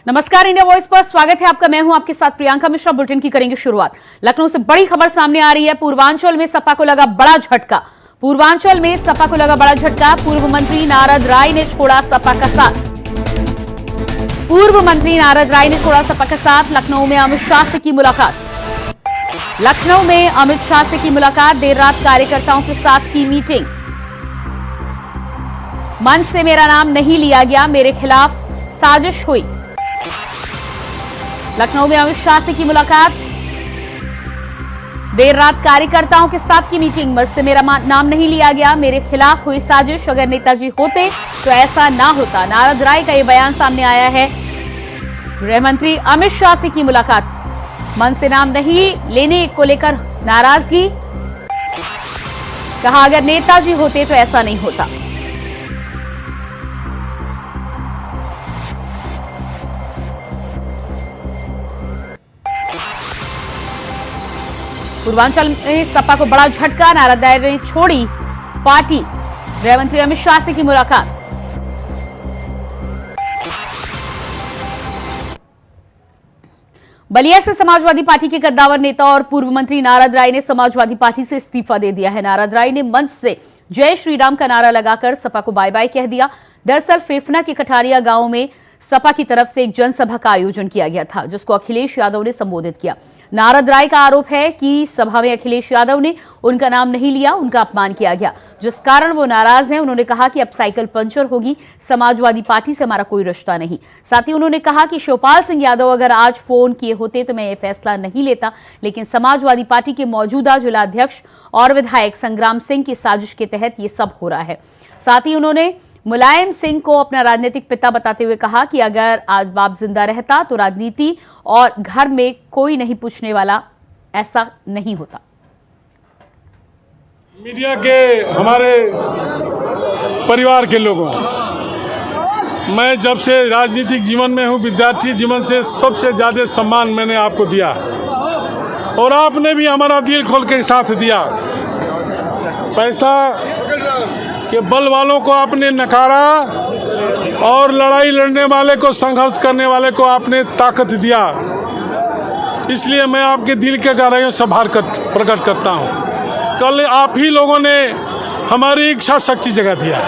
नमस्कार, India voice पर स्वागत है आपका। मैं हूं आपके साथ प्रियंका मिश्रा। बुलेटिन की करेंगे शुरुआत। लखनऊ से बड़ी खबर सामने आ रही है। पूर्वांचल में सपा को लगा बड़ा झटका। पूर्वांचल में सपा को लगा बड़ा झटका। पूर्व मंत्री नारद राय ने छोड़ा सपा का साथ। पूर्व मंत्री नारद राय ने छोड़ा सपा का साथ। लखनऊ में अमित शाह से की मुलाकात। लखनऊ में अमित शाह से की मुलाकात। देर रात कार्यकर्ताओं के साथ की मीटिंग। मंच से मेरा नाम नहीं लिया गया, मेरे खिलाफ साजिश हुई। लखनऊ में अमित शाह से की मुलाकात। देर रात कार्यकर्ताओं के साथ की मीटिंग। मंच से मेरा नाम नहीं लिया गया, मेरे खिलाफ हुई साजिश। अगर नेताजी होते तो ऐसा ना होता। नारद राय का यह बयान सामने आया है। गृह मंत्री अमित शाह से की मुलाकात। मंच से नाम नहीं लेने को लेकर नाराजगी। कहा अगर नेताजी होते तो ऐसा नहीं होता। पूर्वांचल में सपा को बड़ा झटका। नारद राय ने छोड़ी पार्टी। गृह मंत्री अमित शाह से की मुलाकात। बलिया से समाजवादी पार्टी के कद्दावर नेता और पूर्व मंत्री नारद राय ने समाजवादी पार्टी से इस्तीफा दे दिया है। नारद राय ने मंच से जय श्री राम का नारा लगाकर सपा को बाय बाय कह दिया। दरअसल फेफना के कटारिया गांव में सपा की तरफ से एक जनसभा का आयोजन किया गया था, जिसको अखिलेश यादव ने संबोधित किया। नारद राय का आरोप है कि सभा में अखिलेश यादव ने उनका नाम नहीं लिया, उनका अपमान किया गया, जिस कारण वो नाराज हैं। उन्होंने कहा कि अब साइकिल पंचर होगी, समाजवादी पार्टी से हमारा कोई रिश्ता नहीं। साथ ही उन्होंने कहा कि शिवपाल सिंह यादव अगर आज फोन किए होते तो मैं ये फैसला नहीं लेता, लेकिन समाजवादी पार्टी के मौजूदा जिलाध्यक्ष और विधायक संग्राम सिंह की साजिश के तहत ये सब हो रहा है। साथ ही उन्होंने मुलायम सिंह को अपना राजनीतिक पिता बताते हुए कहा कि अगर आज बाप जिंदा रहता तो राजनीति और घर में कोई नहीं पूछने वाला, ऐसा नहीं होता। मीडिया के हमारे परिवार के लोगों, मैं जब से राजनीतिक जीवन में हूँ, विद्यार्थी जीवन से सबसे ज़्यादा सम्मान मैंने आपको दिया और आपने भी हमारा दिल खोल के साथ दिया। पैसा के बल वालों को आपने नकारा और लड़ाई लड़ने वाले को, संघर्ष करने वाले को आपने ताकत दिया। इसलिए मैं आपके दिल के गहराइयों से आभार प्रकट करता हूँ। कल आप ही लोगों ने हमारी इच्छा शक्ति जगा दिया।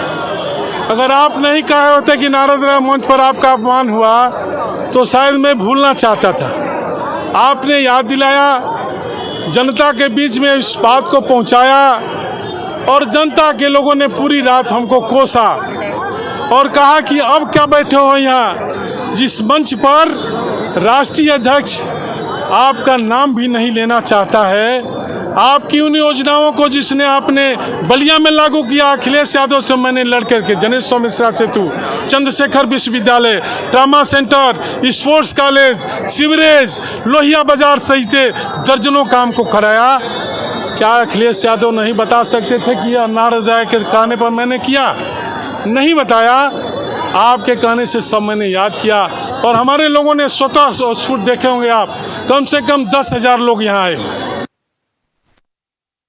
अगर आप नहीं कहे होते कि नारद राय मंच पर आपका अपमान हुआ तो शायद मैं भूलना चाहता था। आपने याद दिलाया, जनता के बीच में इस बात को पहुँचाया और जनता के लोगों ने पूरी रात हमको कोसा और कहा कि अब क्या बैठे हो यहाँ, जिस मंच पर राष्ट्रीय अध्यक्ष आपका नाम भी नहीं लेना चाहता है। आपकी उन योजनाओं को जिसने आपने बलिया में लागू किया, अखिलेश यादव से मैंने लड़ करके, जनेश्वर मिश्रा सेतु, चंद्रशेखर विश्वविद्यालय, trauma centre, sports college, sewerage, Lohia बाजार सहित दर्जनों काम को कराया। क्या अखिलेश यादव नहीं बता सकते थे कि यह नारद राय के कहने पर मैंने किया? नहीं बताया। आपके कहने से सब मैंने याद किया और हमारे लोगों ने स्वतः शूट देखे होंगे आप, कम से कम 10,000 लोग यहाँ आए।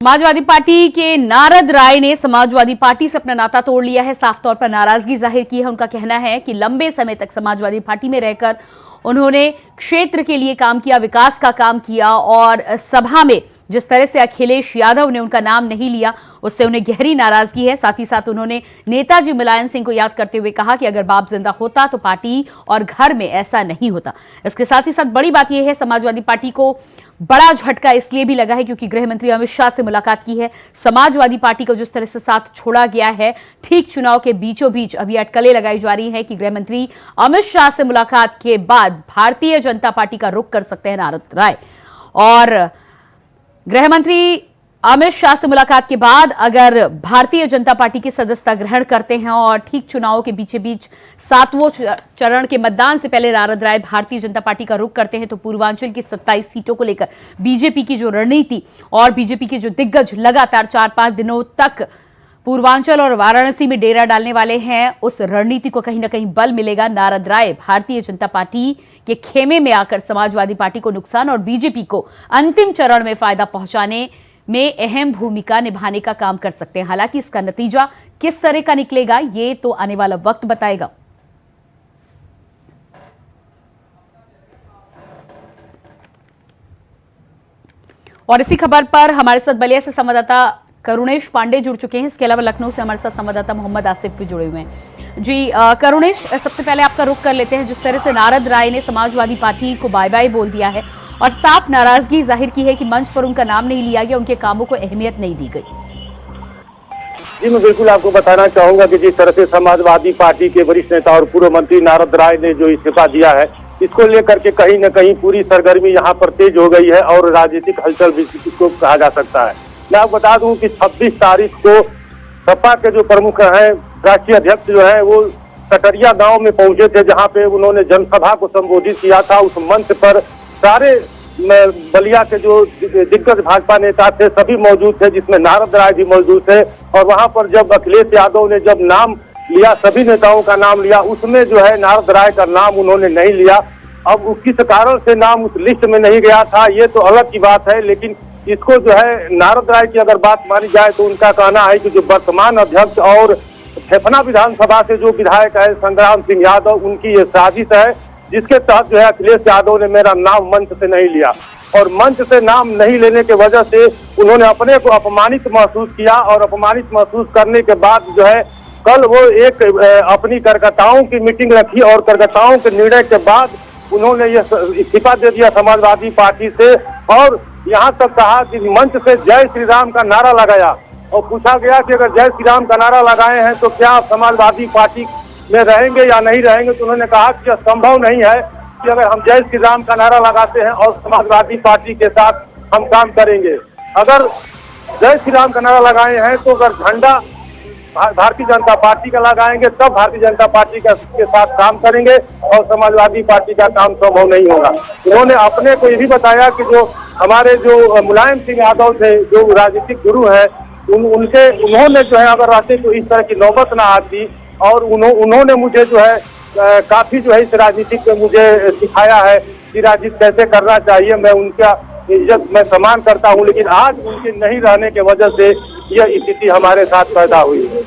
समाजवादी पार्टी के नारद राय ने समाजवादी पार्टी से अपना नाता तोड़ लिया है। साफ तौर पर नाराजगी जाहिर की है। उनका कहना है कि लंबे समय तक समाजवादी पार्टी में रहकर उन्होंने क्षेत्र के लिए काम किया, विकास का काम किया और सभा में जिस तरह से अखिलेश यादव ने उनका नाम नहीं लिया, उससे उन्हें गहरी नाराजगी है। साथ ही साथ उन्होंने नेताजी मुलायम सिंह को याद करते हुए कहा कि अगर बाप जिंदा होता तो पार्टी और घर में ऐसा नहीं होता। इसके साथ ही साथ बड़ी बात यह है, समाजवादी पार्टी को बड़ा झटका इसलिए भी लगा है क्योंकि गृह मंत्री अमित शाह से मुलाकात की है। समाजवादी पार्टी को जिस तरह से साथ छोड़ा गया है, ठीक चुनाव के बीचों बीच अभी अटकलें लगाई जा रही है कि गृह मंत्री अमित शाह से मुलाकात के बाद भारतीय जनता पार्टी का रुख कर सकते हैं नारद राय। और गृह मंत्री अमित शाह से मुलाकात के बाद अगर भारतीय जनता पार्टी की सदस्यता ग्रहण करते हैं और ठीक चुनावों के बीचे बीच 7वें चरण के मतदान से पहले नारद राय भारतीय जनता पार्टी का रुख करते हैं तो पूर्वांचल की 27 सीटों को लेकर बीजेपी की जो रणनीति और बीजेपी के जो दिग्गज लगातार 4-5 दिनों तक पूर्वांचल और वाराणसी में डेरा डालने वाले हैं, उस रणनीति को कहीं ना कहीं बल मिलेगा। नारद राय भारतीय जनता पार्टी के खेमे में आकर समाजवादी पार्टी को नुकसान और बीजेपी को अंतिम चरण में फायदा पहुंचाने में अहम भूमिका निभाने का काम कर सकते हैं। हालांकि इसका नतीजा किस तरह का निकलेगा ये तो आने वाला वक्त बताएगा। और इसी खबर पर हमारे साथ बलिया से संवाददाता करुणेश पांडे जुड़ चुके हैं। इसके अलावा लखनऊ से हमारे साथ संवाददाता मोहम्मद आसिफ भी जुड़े हुए हैं। जी करुणेश, सबसे पहले आपका रुख कर लेते हैं। जिस तरह से नारद राय ने समाजवादी पार्टी को बाय बाय बोल दिया है और साफ नाराजगी जाहिर की है कि मंच पर उनका नाम नहीं लिया गया, उनके कामों को अहमियत नहीं दी गई। जी, मैं बिल्कुल आपको बताना चाहूंगा कि जिस तरह से समाजवादी पार्टी के वरिष्ठ नेता और पूर्व मंत्री नारद राय ने जो इस्तीफा दिया है, इसको लेकर के कहीं न कहीं पूरी सरगर्मी यहाँ पर तेज हो गई है और राजनीतिक हलचल भी इसको कहा जा सकता है। मैं आपको बता दूं कि 26 तारीख को सपा के जो प्रमुख हैं, राष्ट्रीय अध्यक्ष जो है, वो कटरिया गांव में पहुंचे थे, जहां पे उन्होंने जनसभा को संबोधित किया था। उस मंच पर सारे बलिया के जो दिग्गज भाजपा नेता थे सभी मौजूद थे, जिसमें नारद राय भी मौजूद थे। और वहां पर जब अखिलेश यादव ने जब नाम लिया, सभी नेताओं का नाम लिया, उसमें जो है नारद राय का नाम उन्होंने नहीं लिया। अब किस कारण से नाम उस लिस्ट में नहीं गया था, ये तो अलग की बात है, लेकिन इसको जो है नारद राय की अगर बात मानी जाए तो उनका कहना है कि जो वर्तमान अध्यक्ष और फेफना विधानसभा से जो विधायक है संग्राम सिंह यादव, उनकी ये साजिश है, जिसके तहत जो है अखिलेश यादव ने मेरा नाम मंच से नहीं लिया। और मंच से नाम नहीं लेने की वजह से उन्होंने अपने को अपमानित महसूस किया और अपमानित महसूस करने के बाद जो है कल वो एक अपनी कार्यकर्ताओं की मीटिंग रखी और कार्यकर्ताओं के निर्णय के बाद उन्होंने ये इस्तीफा दे दिया समाजवादी पार्टी से। और यहाँ तक कहा कि मंच से जय श्री राम का नारा लगाया और पूछा गया कि अगर जय श्री राम का नारा लगाए हैं तो क्या आप समाजवादी पार्टी में रहेंगे या नहीं रहेंगे, तो उन्होंने कहा कि यह संभव नहीं है कि अगर हम जय श्री राम का नारा लगाते हैं और समाजवादी पार्टी के साथ हम काम करेंगे। अगर जय श्री राम का नारा लगाए हैं तो अगर झंडा भारतीय जनता पार्टी का लगाएंगे तब भारतीय जनता पार्टी के साथ काम करेंगे और समाजवादी पार्टी का काम संभव नहीं होगा। उन्होंने अपने को ये भी बताया कि जो हमारे जो मुलायम सिंह यादव थे, जो राजनीतिक गुरु हैं, उन्होंने जो है अगर रहते तो इस तरह की नौबत ना आती। और उन्होंने मुझे जो है काफी जो है इस राजनीतिक में मुझे सिखाया है कि राजनीति कैसे करना चाहिए। मैं उनका इज्जत मैं सम्मान करता हूं, लेकिन आज उनके नहीं रहने की वजह से यह स्थिति हमारे साथ पैदा हुई है।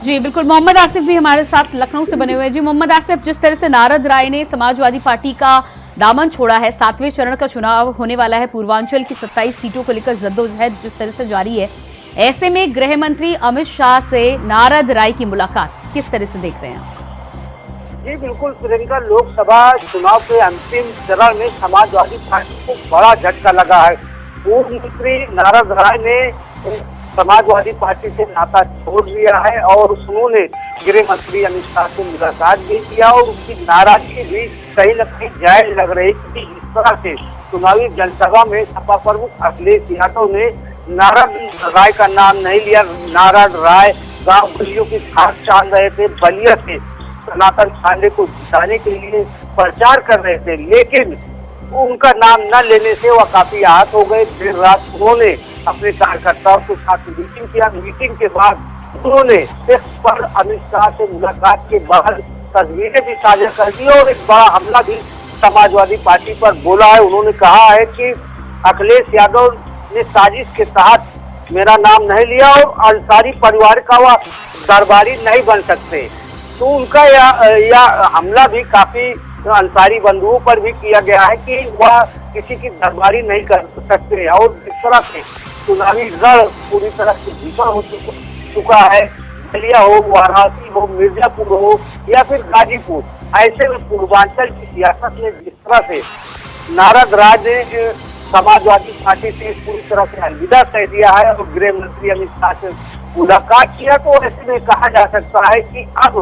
जी बिल्कुल, मोहम्मद आसिफ भी हमारे साथ लखनऊ से बने हुए हैं। जी मोहम्मद आसिफ, जिस तरह से नारद राय ने समाजवादी पार्टी का दामन छोड़ा है, 7वें चरण का चुनाव होने वाला है, पूर्वांचल की 27 सीटों को लेकर जद्दोजहद जिस तरह से जारी है, ऐसे में गृह मंत्री अमित शाह से नारद राय की मुलाकात किस तरह से देख रहे हैं? जी बिल्कुल प्रियंका, लोकसभा चुनाव के अंतिम चरण में समाजवादी पार्टी को बड़ा झटका लगा है। पूर्व मंत्री नारद राय ने समाजवादी पार्टी से नाता छोड़ दिया है और उन्होंने गृह मंत्री अमित शाह से मुलाकात भी किया और उसकी नाराजगी भी कहीं न कहीं जायज लग रही कि इस तरह से चुनावी जनसभा में सपा प्रमुख अखिलेश यादव ने नारद राय का नाम नहीं लिया। नारद राय गांव बलियों की खास छान रहे थे, बलिया से सनातन पांडे को जिताने के लिए प्रचार कर रहे थे, लेकिन उनका नाम न लेने से वह काफी आहत हो गए। देर रात उन्होंने अपने कार्यकर्ताओं के साथ मीटिंग किया। मीटिंग के बाद उन्होंने एक्स पर अमित शाह से मुलाकात के बाद तस्वीरें भी साझा कर दी और एक बड़ा हमला भी समाजवादी पार्टी पर बोला है। उन्होंने कहा है कि अखिलेश यादव ने साजिश के तहत मेरा नाम नहीं लिया और अंसारी परिवार का वह दरबारी नहीं बन सकते। तो उनका यह हमला भी काफी अंसारी बंधुओं पर भी किया गया है कि वह किसी की दरबारी नहीं कर सकते। और इस तरह से चुनावी रण पूरी तरह से जीता हो चुका है। बलिया हो, वाराणसी हो, मिर्जापुर हो या फिर गाजीपुर, ऐसे में पूर्वांचल की सियासत में जिस तरह से नारद राय ने समाजवादी पार्टी से पूरी तरह से अलविदा कह दिया है और गृह मंत्री अमित शाह से मुलाकात किया, तो ऐसे में कहा जा सकता है कि अब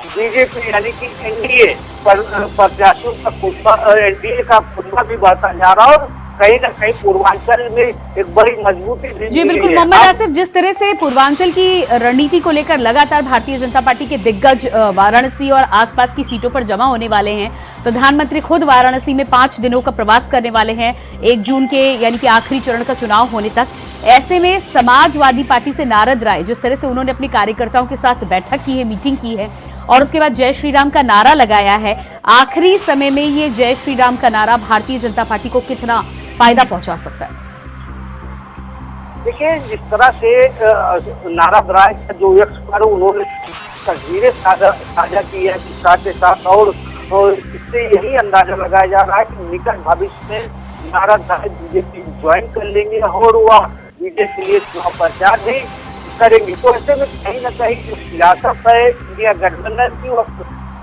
बीजेपी यानी कि एनडीए प्रत्याशियों का कुंभा, एनडीए का कुंभा भी बढ़ता जा रहा है और कहीं न कहीं पूर्वांचल में एक बड़ी मजबूती। जी बिल्कुल मोहम्मद आसिफ, जिस तरह से पूर्वांचल की रणनीति को लेकर लगातार भारतीय जनता पार्टी के दिग्गज वाराणसी और आसपास की सीटों पर जमा होने वाले हैं, प्रधानमंत्री खुद वाराणसी में 5 दिनों का प्रवास करने वाले हैं 1 जून के यानी कि आखिरी चरण का चुनाव होने तक, ऐसे में समाजवादी पार्टी से नारद राय जिस तरह से उन्होंने अपने कार्यकर्ताओं के साथ बैठक की है, मीटिंग की है और उसके बाद जय श्री राम का नारा लगाया है, आखिरी समय में ये जय श्री राम का नारा भारतीय जनता पार्टी को कितना फायदा पहुंचा सकता है? देखिए, जिस तरह से नारद राय का जो एक्स पर उन्होंने तस्वीरें साझा की है साथ ही साथ और इससे यही अंदाजा लगाया जा रहा है कि निकट भविष्य में नाराज राय बीजेपी ज्वाइन कर लेंगे और वह बीजेपी के लिए चुनाव प्रचार नहीं करेंगे। तो ऐसे में कहीं ना कहीं जो सियासत है इंडिया गठबंधन की वह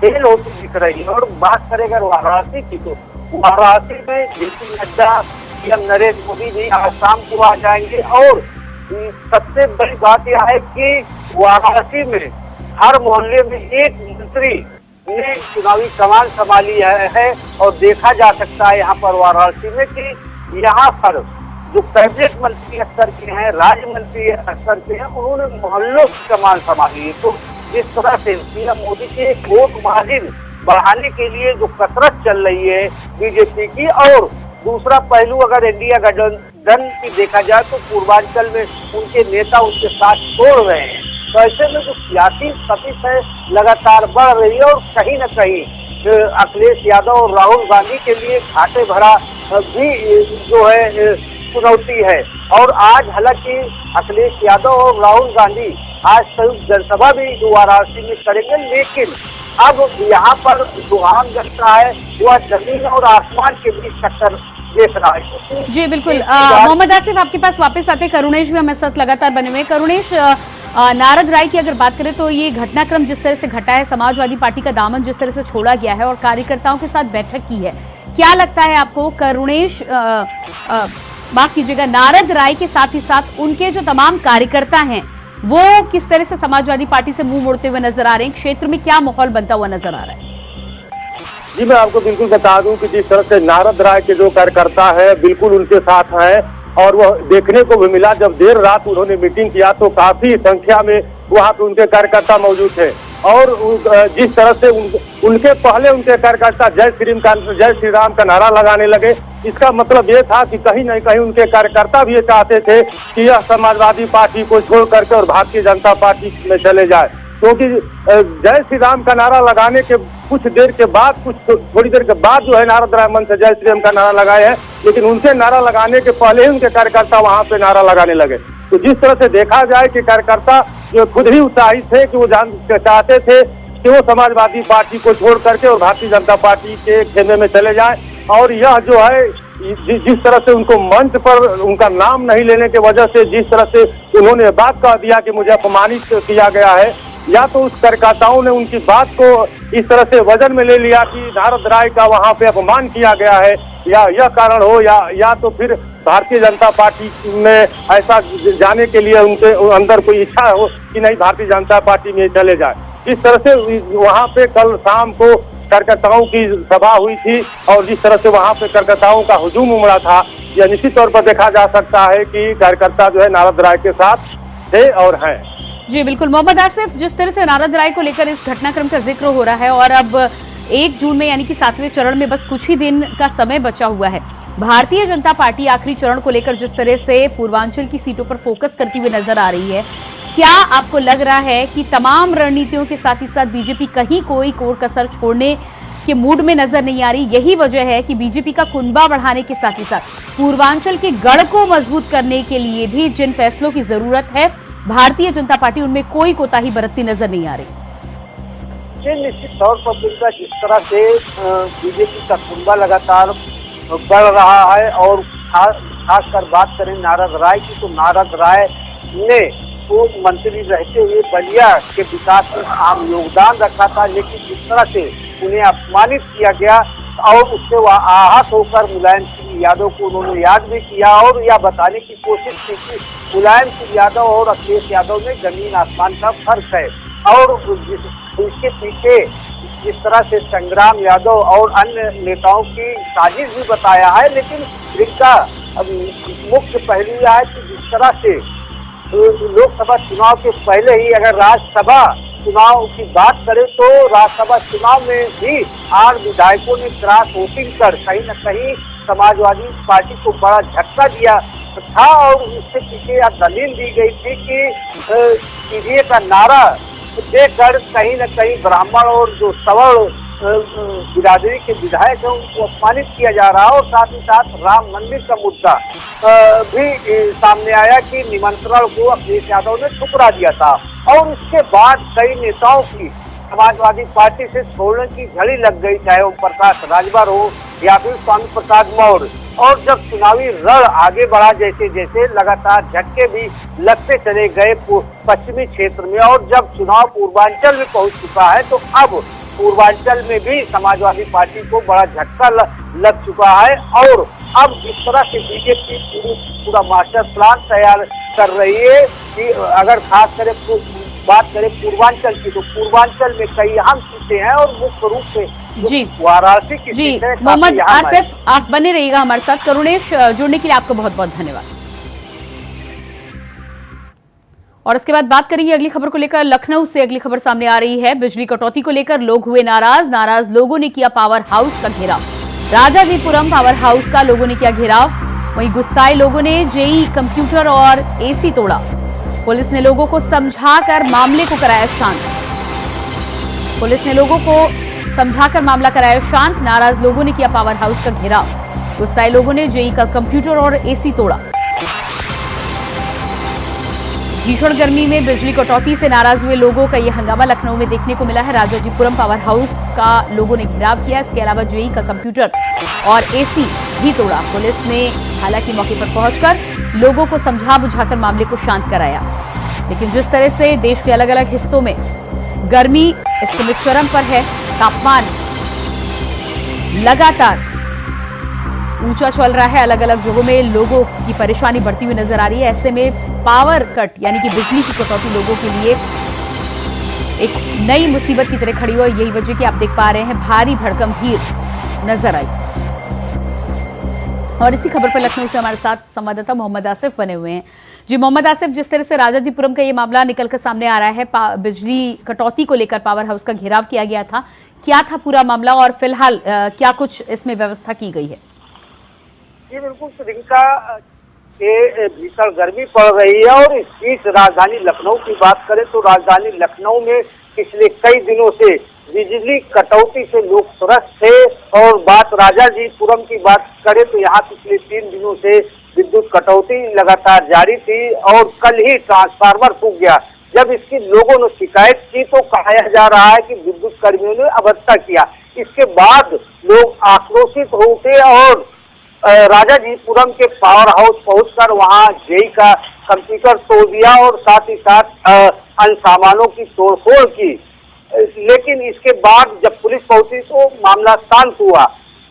फेल होती दिख रही है। और बात करें अगर वाराणसी की, तो वाराणसी में जेपी नड्डा, पीएम नरेंद्र मोदी भी आज शाम को आ जाएंगे। और सबसे बड़ी बात यह है कि वाराणसी में हर मोहल्ले में एक मंत्री ने चुनावी कमान संभाली है। और देखा जा सकता है यहाँ पर वाराणसी में कि यहाँ पर जो कैबिनेट मंत्री स्तर के हैं, राज्य मंत्री स्तर के हैं, उन्होंने मोहल्लों की कमान संभाली है। तो जिस तरह से पीएम मोदी के वोट मार्जिन बढ़ाने के लिए जो कसरत चल रही है बीजेपी की, और दूसरा पहलू अगर इंडिया गठबंधन की देखा जाए तो पूर्वांचल में उनके नेता उनके साथ छोड़ रहे हैं। तो ऐसे में जो सियासी तपिश है लगातार बढ़ रही है। और कहीं न कहीं अखिलेश यादव और राहुल गांधी के लिए घाटे भरा भी जो है चुनौती है। और आज हालांकि अखिलेश यादव और राहुल गांधी आज संयुक्त जनसभा भी वाराणसी में करेंगे, लेकिन अब यहाँ पर जो आम जनता है वह जमीन और आसमान के बीच टक्कर देख रहा है। जी बिल्कुल। मोहम्मद आसिफ आपके पास वापस आते, करुणेश भी हमारे साथ लगातार बने हुए। करुणेश, नारद राय की अगर बात करें तो ये घटनाक्रम जिस तरह से घटा है, समाजवादी पार्टी का दामन जिस तरह से छोड़ा गया है और कार्यकर्ताओं के साथ बैठक की है, क्या लगता है आपको करुणेश, माफ कीजिएगा, नारद राय के साथ ही साथ उनके जो तमाम कार्यकर्ता हैं वो किस तरह से समाजवादी पार्टी से मुंह मोड़ते हुए नजर आ रहे हैं? क्षेत्र में क्या माहौल बनता हुआ नजर आ रहा है? जी मैं आपको बिल्कुल बता दूं कि जिस तरह से नारद राय के जो कार्यकर्ता है बिल्कुल उनके साथ हैं। और वह देखने को भी मिला, जब देर रात उन्होंने मीटिंग किया तो काफी संख्या में वहां पे उनके कार्यकर्ता मौजूद थे। और जिस तरह से उनके पहले उनके कार्यकर्ता जय श्री राम का नारा लगाने लगे, इसका मतलब ये था कि कहीं न कहीं उनके कार्यकर्ता भी ये चाहते थे कि यह समाजवादी पार्टी को छोड़ करके और भारतीय जनता पार्टी में चले जाए। क्योंकि जय श्री राम का नारा लगाने के कुछ देर के बाद, थोड़ी देर के बाद जो है नारद राय मंच से जय श्री राम का नारा लगाए हैं, लेकिन उनके नारा लगाने के पहले ही उनके कार्यकर्ता वहां पे नारा लगाने लगे। तो जिस तरह से देखा जाए कि कार्यकर्ता जो खुद ही उत्साहित थे कि वो चाहते थे कि वो समाजवादी पार्टी को छोड़ करके और भारतीय जनता पार्टी के खेमे में चले जाए। और यह जो है जिस तरह से उनको मंच पर उनका नाम नहीं लेने की वजह से जिस तरह से उन्होंने बात कह दिया कि मुझे अपमानित किया गया है, या तो उस कार्यकर्ताओं ने उनकी बात को इस तरह से वजन में ले लिया कि नारद राय का वहां पे अपमान किया गया है, या यह कारण हो, या तो फिर भारतीय जनता पार्टी में ऐसा जाने के लिए उनके अंदर कोई इच्छा हो कि नहीं भारतीय जनता पार्टी में चले जाए। इस तरह से वहां पे कल शाम को कार्यकर्ताओं की सभा हुई थी और जिस तरह से वहां पे कार्यकर्ताओं का हुजूम उमड़ा था, यह निश्चित तौर पर देखा जा सकता है कि कार्यकर्ता जो है नारद राय के साथ थे और हैं। जी बिल्कुल। मोहम्मद आसिफ, जिस तरह से नारद राय को लेकर इस घटनाक्रम का जिक्र हो रहा है और अब 1 जून में यानी कि 7वें चरण में बस कुछ ही दिन का समय बचा हुआ है, भारतीय जनता पार्टी आखिरी चरण को लेकर जिस तरह से पूर्वांचल की सीटों पर फोकस करती हुई नजर आ रही है, क्या आपको लग रहा है कि तमाम रणनीतियों के साथ ही साथ बीजेपी कहीं कोई कोर कसर छोड़ने के मूड में नजर नहीं आ रही? यही वजह है कि बीजेपी का कुनबा बढ़ाने के साथ ही साथ पूर्वांचल के गढ़ को मजबूत करने के लिए भी जिन फैसलों की जरूरत है, भारतीय जनता पार्टी उनमें कोई कोताही बरतती नजर नहीं आ रही। निश्चित तौर पर जिस तरह से बीजेपी का कुनबा लगातार बढ़ रहा है और खासकर बात करें नारद राय की, तो नारद राय ने तो मंत्री रहते हुए बलिया के विकास में आम योगदान रखा था, लेकिन जिस तरह से उन्हें अपमानित किया गया और उससे वह आहत होकर मुलायम सिंह यादव को उन्होंने याद भी किया और यह बताने की कोशिश की कि मुलायम सिंह यादव और अखिलेश यादव में जमीन आसमान का फर्क है। और इसके पीछे जिस तरह से संग्राम यादव और अन्य नेताओं की साजिश भी बताया है, लेकिन इसका मुख्य पहलू यह है कि जिस तरह से लोकसभा चुनाव के पहले ही अगर राज्यसभा चुनाव की बात करें तो राज्यसभा चुनाव में भी 8 विधायकों ने क्रॉस वोटिंग कर कहीं न कहीं समाजवादी पार्टी को बड़ा झटका दिया था। और इससे पीछे यह दलील दी गई थी कि सीधे का नारा देकर कहीं न कहीं ब्राह्मण और जो सवर्ण बिरादरी के विधायक हैं उनको अपमानित किया जा रहा है। और साथ ही साथ राम मंदिर का मुद्दा भी सामने आया कि निमंत्रण को अखिलेश यादव ने ठुकरा दिया था। और इसके बाद कई नेताओं की समाजवादी पार्टी से छोड़ने की झड़ी लग गई, चाहे वो प्रकाश राजभर हो या फिर स्वामी प्रसाद मौर्य। और जब चुनावी रण आगे बढ़ा, जैसे जैसे लगातार झटके भी लगते चले गए पश्चिमी क्षेत्र में, और जब चुनाव पूर्वांचल में पहुंच चुका है तो अब पूर्वांचल में भी समाजवादी पार्टी को बड़ा झटका लग चुका है। और अब इस तरह से बीजेपी पूरा मास्टर प्लान तैयार कर रही है कि अगर खास करे बात करें पूर्वांचल की, तो पूर्वांचल में कई अहम सीटें हैं और मुख्य रूप से जी वाराणसी की जी सीटें मोहम्मद आसिफ, आप बने रहिएगा हमारे साथ। करुणेश, जुड़ने के लिए आपको बहुत बहुत धन्यवाद। और इसके बाद बात करेंगे अगली खबर को लेकर। लखनऊ से अगली खबर सामने आ रही है। बिजली कटौती को लेकर लोग हुए नाराज लोगों ने किया पावर हाउस का घेराव। राजाजीपुरम पावर हाउस का लोगों ने किया घेराव। वहीं गुस्साए लोगों ने जेई कंप्यूटर और एसी तोड़ा। पुलिस ने लोगों को समझाकर मामले को कराया शांत। पुलिस ने लोगों को समझाकर मामला कराया शांत। नाराज लोगों ने किया पावर हाउस का घेराव। गुस्साए लोगों ने जेई का कंप्यूटर और एसी तोड़ा। भीषण गर्मी में बिजली कटौती से नाराज हुए लोगों का यह हंगामा लखनऊ में देखने को मिला है। राजाजीपुरम पावर हाउस का लोगों ने घेराव किया। इसके अलावा जेई का कंप्यूटर और एसी भी तोड़ा। पुलिस ने हालांकि मौके पर पहुंचकर लोगों को समझा बुझाकर मामले को शांत कराया। लेकिन जिस तरह से देश के अलग अलग हिस्सों में गर्मी इस समय चरम पर है, तापमान लगातार ऊंचा चल रहा है, अलग अलग जगहों में लोगों की परेशानी बढ़ती हुई नजर आ रही है। ऐसे में पावर कट यानी कि बिजली की कटौती लोगों के लिए एक नई मुसीबत की तरह खड़ी हो। यही वजह कि आप देख पा रहे हैं भारी भड़कम भीड़ नजर आई। और इसी खबर पर लखनऊ से हमारे साथ संवाददाता मोहम्मद आसिफ बने हुए हैं। जी मोहम्मद आसिफ, जिस तरह से राजाजीपुरम का ये मामला निकलकर सामने आ रहा है, बिजली कटौती को लेकर पावर हाउस का घेराव किया गया था, क्या था पूरा मामला और फिलहाल क्या कुछ इसमें व्यवस्था की गई है? जी बिल्कुल, श्रीलंका के भीषण गर्मी पड़ रही है और इस बीच राजधानी लखनऊ की बात करें तो राजधानी लखनऊ में पिछले कई दिनों से बिजली कटौती से लोग त्रस्त थे। और बात राजाजीपुरम की बात करें तो यहाँ पिछले 3 दिनों से विद्युत कटौती लगातार जारी थी और कल ही ट्रांसफार्मर फूक गया। जब इसकी लोगों ने शिकायत की तो कहा जा रहा है कि विद्युत कर्मियों ने अभद्रता किया। इसके बाद लोग आक्रोशित हो उठे और राजाजीपुरम के पावर हाउस पहुंचकर वहां जेई का कंप्यूटर तोड़ दिया और साथ ही साथ अन्य सामानों की तोड़फोड़ की। लेकिन इसके बाद जब पुलिस पहुंची तो मामला शांत हुआ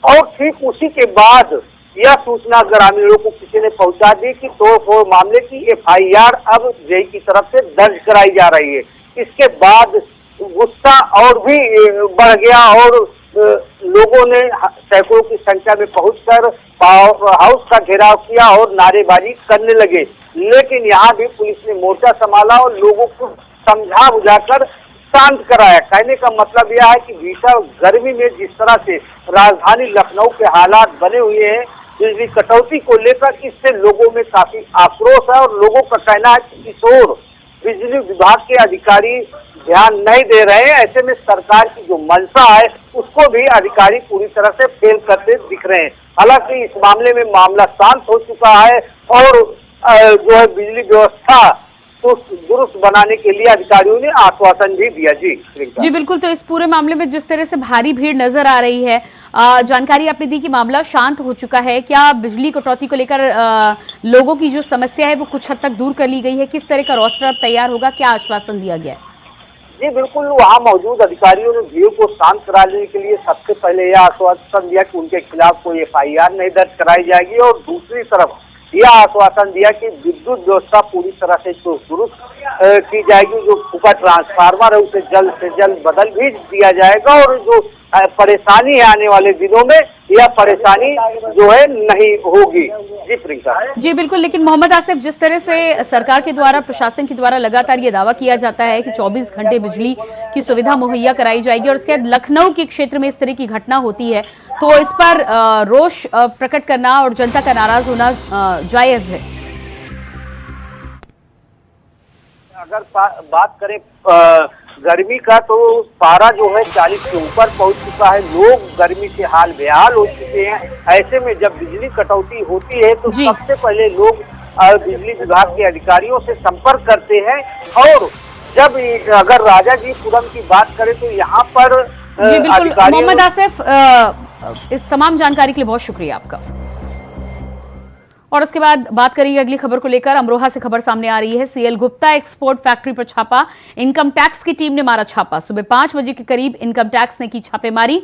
और ठीक उसी के बाद यह सूचना ग्रामीणों को किसी ने पहुंचा दी कि तोड़फोड़ मामले की FIR अब जेई की तरफ से दर्ज कराई जा रही है। इसके बाद गुस्सा और भी बढ़ गया और लोगों ने सैकड़ों की संख्या में पहुंचकर पावर हाउस का घेराव किया और नारेबाजी करने लगे। लेकिन यहाँ भी पुलिस ने मोर्चा संभाला और लोगों को समझा बुझाकर शांत कराया। कहने का मतलब यह है कि भीषण गर्मी में जिस तरह से राजधानी लखनऊ के हालात बने हुए हैं बिजली कटौती को लेकर, इससे लोगों में काफी आक्रोश है और लोगों का कहना है कि इस ओर बिजली विभाग के अधिकारी ध्यान नहीं दे रहे हैं। ऐसे में सरकार की जो मंशा है उसको भी अधिकारी पूरी तरह से फेल करते दिख रहे हैं। हालांकि इस मामले में मामला शांत हो चुका है और जो है बिजली व्यवस्था तो दुरुस्त बनाने के लिए अधिकारियों ने आश्वासन भी दिया। जी बिल्कुल। तो इस पूरे मामले में जिस तरह से भारी भीड़ नजर आ रही है, जानकारी आपने दी कि मामला शांत हो चुका है, क्या बिजली कटौती को लेकर लोगों की जो समस्या है वो कुछ हद तक दूर कर ली गई है? किस तरह का रोस्टर अब तैयार होगा, क्या आश्वासन दिया गया है? जी बिल्कुल, वहाँ मौजूद अधिकारियों ने भीड़ को शांत कराने के लिए सबसे पहले यह आश्वासन दिया कि उनके खिलाफ कोई FIR नहीं दर्ज कराई जाएगी और दूसरी तरफ यह आश्वासन दिया कि विद्युत व्यवस्था पूरी तरह से दुरुस्त की जाएगी। जो फूका ट्रांसफार्मर है उसे जल्द से जल्द बदल भी दिया जाएगा और जो परेशानी है आने वाले दिनों में यह परेशानी जो है नहीं होगी। जी प्रियंका। जी बिल्कुल। लेकिन मोहम्मद आसिफ, जिस तरह से सरकार के द्वारा, प्रशासन के द्वारा लगातार ये दावा किया जाता है कि 24 घंटे बिजली की सुविधा मुहैया कराई जाएगी और उसके बाद लखनऊ के क्षेत्र में इस तरह की घटना होती है तो इस पर रोष प्रकट करना और जनता का नाराज होना जायज है। अगर बात करें गर्मी का तो पारा जो है 40 के ऊपर पहुंच चुका है। लोग गर्मी से हाल बेहाल हो चुके हैं। ऐसे में जब बिजली कटौती होती है तो सबसे पहले लोग बिजली विभाग के अधिकारियों से संपर्क करते हैं। और जब अगर राजाजीपुरम की बात करें तो यहाँ पर जी बिल्कुल। मोहम्मद आसिफ, इस तमाम जानकारी के लिए बहुत शुक्रिया आपका। और उसके बाद बात करेंगे अगली खबर को लेकर। अमरोहा से खबर सामने आ रही है। सीएल गुप्ता एक्सपोर्ट फैक्ट्री पर छापा, इनकम टैक्स की टीम ने मारा छापा। सुबह 5 बजे के करीब इनकम टैक्स ने की छापेमारी।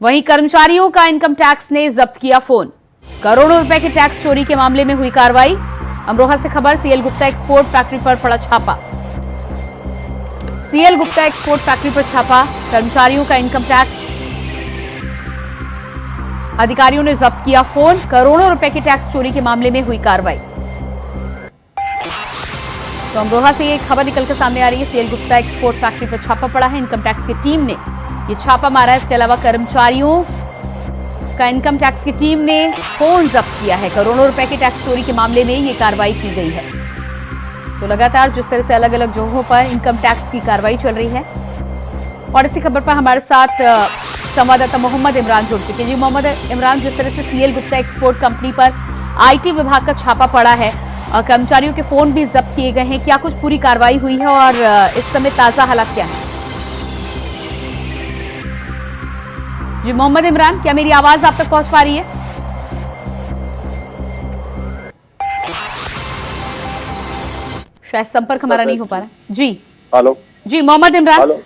वहीं कर्मचारियों का इनकम टैक्स ने जब्त किया फोन। करोड़ों रुपए के टैक्स चोरी के मामले में हुई कार्रवाई। अमरोहा से खबर, सीएल गुप्ता एक्सपोर्ट फैक्ट्री पर पड़ा छापा। सीएल गुप्ता एक्सपोर्ट फैक्ट्री पर छापा, कर्मचारियों का इनकम टैक्स अधिकारियों ने जब्त किया फोन। करोड़ों रुपए के टैक्स चोरी के मामले में हुई कार्रवाई। तो अमरोहा से ये खबर निकलकर सामने आ रही है। सीएल गुप्ता एक्सपोर्ट फैक्ट्री पर छापा पड़ा है। इनकम टैक्स की टीम ने ये छापा मारा है। इसके अलावा कर्मचारियों का इनकम टैक्स की टीम ने फोन जब्त किया है। करोड़ों रुपए के टैक्स चोरी के मामले में ये कार्रवाई की गई है। तो लगातार जिस तरह से अलग अलग जगहों पर इनकम टैक्स की कार्रवाई चल रही है। और इसी खबर पर हमारे साथ संवाददाता मोहम्मद इमरान जुड़ चुके हैं। जी मोहम्मद इमरान, जिस तरह से सीएल गुप्ता एक्सपोर्ट कंपनी पर आईटी विभाग का छापा पड़ा है और कर्मचारियों के फोन भी जब्त किए गए हैं, क्या कुछ पूरी कार्रवाई हुई है और इस समय ताजा हालात क्या है? जी मोहम्मद इमरान, क्या मेरी आवाज आप तक पहुंच पा रही है? शायद संपर्क हमारा नहीं हो पा रहा है। जी हेलो जी मोहम्मद इमरान,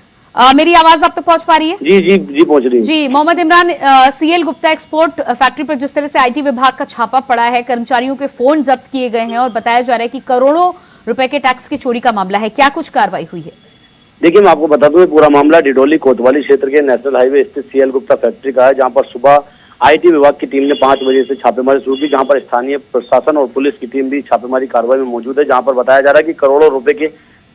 मेरी आवाज आप तक पहुंच पा रही है? जी जी जी पहुंच रही है। जी Mohammad Imran, CL Gupta export factory पर जिस तरह से आईटी विभाग का छापा पड़ा है, कर्मचारियों के फोन जब्त किए गए हैं और बताया जा रहा है कि करोड़ों रुपए के टैक्स की चोरी का मामला है, क्या कुछ कार्रवाई हुई है? देखिए, मैं आपको बता दूं, पूरा मामला डिडोली कोतवाली क्षेत्र के नेशनल हाईवे स्थित सीएल गुप्ता फैक्ट्री का है, जहां पर सुबह आईटी विभाग की टीम ने 5 बजे से छापेमारी शुरू की, जहां पर स्थानीय प्रशासन और पुलिस की टीम भी छापेमारी कार्रवाई में मौजूद है। जहां पर बताया जा रहा है कि करोड़ों रुपए के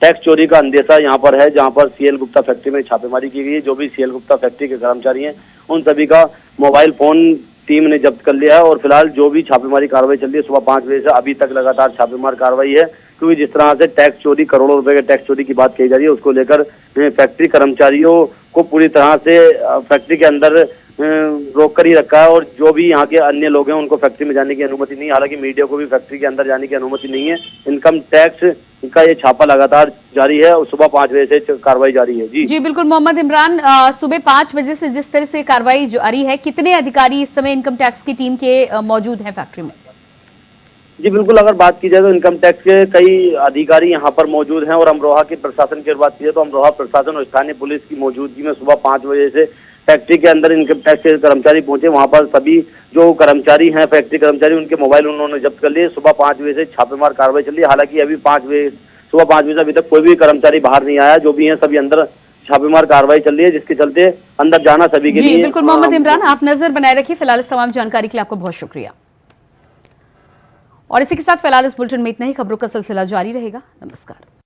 टैक्स चोरी का अंदेशा यहां पर है। जहां पर सीएल गुप्ता फैक्ट्री में छापेमारी की गई है। जो भी सीएल गुप्ता फैक्ट्री के कर्मचारी हैं, उन सभी का मोबाइल फोन टीम ने जब्त कर लिया है। और फिलहाल जो भी छापेमारी कार्रवाई चल रही है सुबह 5 बजे से अभी तक लगातार छापेमार कार्रवाई है, क्योंकि जिस तरह से टैक्स चोरी, करोड़ों रुपए के टैक्स चोरी की बात कही जा रही है, उसको लेकर फैक्ट्री कर्मचारियों को पूरी तरह से फैक्ट्री के अंदर रोक कर ही रखा है। और जो भी यहाँ के अन्य लोग हैं उनको फैक्ट्री में जाने की अनुमति नहीं है। हालांकि मीडिया को भी फैक्ट्री के अंदर जाने की अनुमति नहीं है। इनकम टैक्स का ये छापा लगातार जारी है और सुबह 5 बजे से कार्रवाई जारी है। जी बिल्कुल मोहम्मद इमरान, सुबह 5 बजे से जिस तरह से कार्रवाई जारी है, कितने अधिकारी इस समय इनकम टैक्स की टीम के मौजूद हैं फैक्ट्री में? जी बिल्कुल, अगर बात की जाए तो इनकम टैक्स के कई अधिकारी यहाँ पर मौजूद हैं। और अमरोहा के प्रशासन की बात की जाए तो अमरोहा प्रशासन और स्थानीय पुलिस की मौजूदगी में सुबह 5 बजे से फैक्ट्री के अंदर इनकम टैक्स के कर्मचारी पहुंचे। वहां पर सभी जो कर्मचारी हैं, फैक्ट्री कर्मचारी, उनके मोबाइल उन्होंने जब्त कर लिए। सुबह 5 बजे से छापेमार कार्रवाई चल रही है। हालांकि अभी सुबह 5 बजे से अभी तक कोई भी कर्मचारी बाहर नहीं आया। जो भी है सभी अंदर छापेमार कार्रवाई चल रही है, जिसके चलते अंदर जाना सभी के लिए। बिल्कुल मोहम्मद इमरान, आप नजर बनाए रखिए। फिलहाल इस तमाम जानकारी के लिए आपको बहुत शुक्रिया। और इसी के साथ फिलहाल इस बुलेटिन में इतना ही। खबरों का सिलसिला जारी रहेगा। नमस्कार।